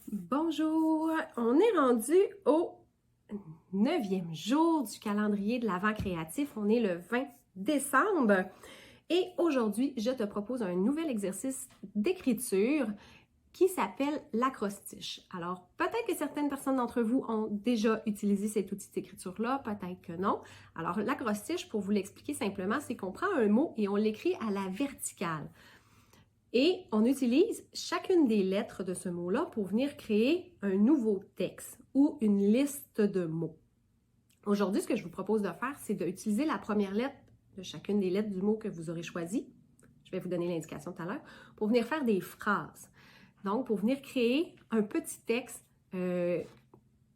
Bonjour, on est rendu au 9e jour du calendrier de l'Avent créatif. On est le 20 décembre et aujourd'hui, je te propose un nouvel exercice d'écriture qui s'appelle l'acrostiche. Alors, peut-être que certaines personnes d'entre vous ont déjà utilisé cet outil d'écriture-là, peut-être que non. Alors, l'acrostiche, pour vous l'expliquer simplement, c'est qu'on prend un mot et on l'écrit à la verticale. Et on utilise chacune des lettres de ce mot-là pour venir créer un nouveau texte ou une liste de mots. Aujourd'hui, ce que je vous propose de faire, c'est d'utiliser la première lettre de chacune des lettres du mot que vous aurez choisi. Je vais vous donner l'indication tout à l'heure, pour venir faire des phrases. Donc, pour venir créer un petit texte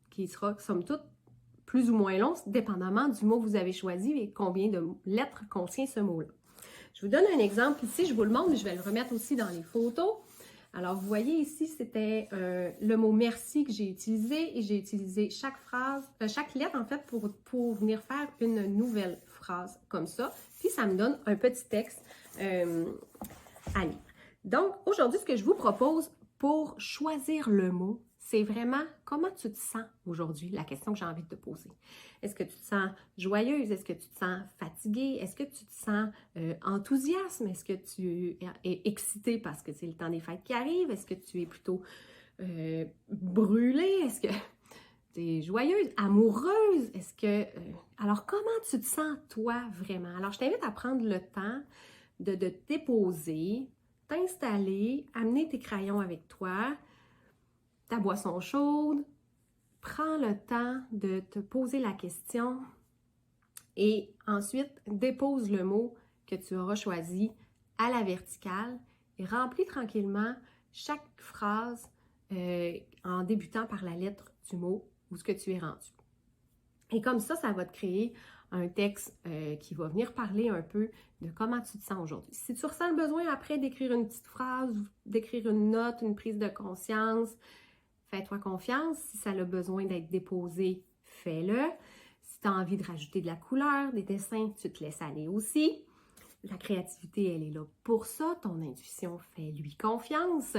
qui sera, somme toute, plus ou moins long, dépendamment du mot que vous avez choisi et combien de lettres contient ce mot-là. Je vous donne un exemple ici, je vous le montre, mais je vais le remettre aussi dans les photos. Alors, vous voyez ici, c'était le mot « merci » que j'ai utilisé et j'ai utilisé chaque lettre en fait pour venir faire une nouvelle phrase comme ça. Puis, ça me donne un petit texte à lire. Donc, aujourd'hui, ce que je vous propose pour choisir le mot, c'est vraiment comment tu te sens aujourd'hui, la question que j'ai envie de te poser. Est-ce que tu te sens joyeuse? Est-ce que tu te sens fatiguée? Est-ce que tu te sens enthousiaste? Est-ce que tu es excitée parce que c'est le temps des fêtes qui arrive? Est-ce que tu es plutôt brûlée? Est-ce que tu es joyeuse, amoureuse? Est-ce que... alors, comment tu te sens, toi, vraiment? Alors, je t'invite à prendre le temps de te déposer, t'installer, amener tes crayons avec toi, ta boisson chaude, prends le temps de te poser la question et ensuite dépose le mot que tu auras choisi à la verticale et remplis tranquillement chaque phrase en débutant par la lettre du mot où ce que tu es rendu. Et comme ça va te créer un texte qui va venir parler un peu de comment tu te sens aujourd'hui. Si tu ressens le besoin après d'écrire une petite phrase, d'écrire une note, une prise de conscience, fais-toi confiance. Si ça a besoin d'être déposé, fais-le. Si tu as envie de rajouter de la couleur, des dessins, tu te laisses aller aussi. La créativité, elle est là pour ça. Ton intuition, fais-lui confiance.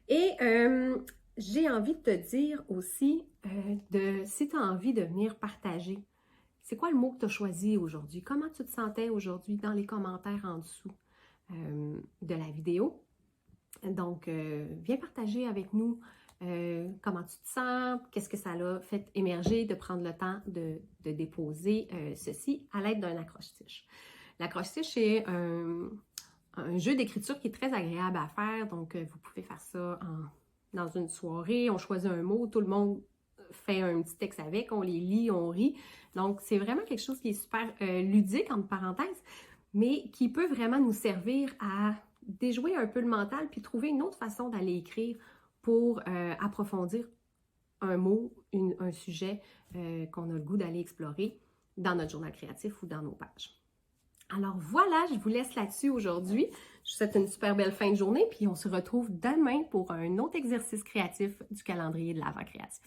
Et j'ai envie de te dire aussi, si tu as envie de venir partager, c'est quoi le mot que tu as choisi aujourd'hui? Comment tu te sentais aujourd'hui dans les commentaires en dessous de la vidéo? Donc, viens partager avec nous comment tu te sens, qu'est-ce que ça l'a fait émerger de prendre le temps de déposer ceci à l'aide d'un accroche-tiche. L'accroche-tiche est un jeu d'écriture qui est très agréable à faire, donc vous pouvez faire ça dans une soirée, on choisit un mot, tout le monde fait un petit texte avec, on les lit, on rit. Donc, c'est vraiment quelque chose qui est super ludique, entre parenthèses, mais qui peut vraiment nous servir à déjouer un peu le mental puis trouver une autre façon d'aller écrire pour approfondir un mot, un sujet qu'on a le goût d'aller explorer dans notre journal créatif ou dans nos pages. Alors voilà, je vous laisse là-dessus aujourd'hui. Je vous souhaite une super belle fin de journée puis on se retrouve demain pour un autre exercice créatif du calendrier de l'Avent créatif.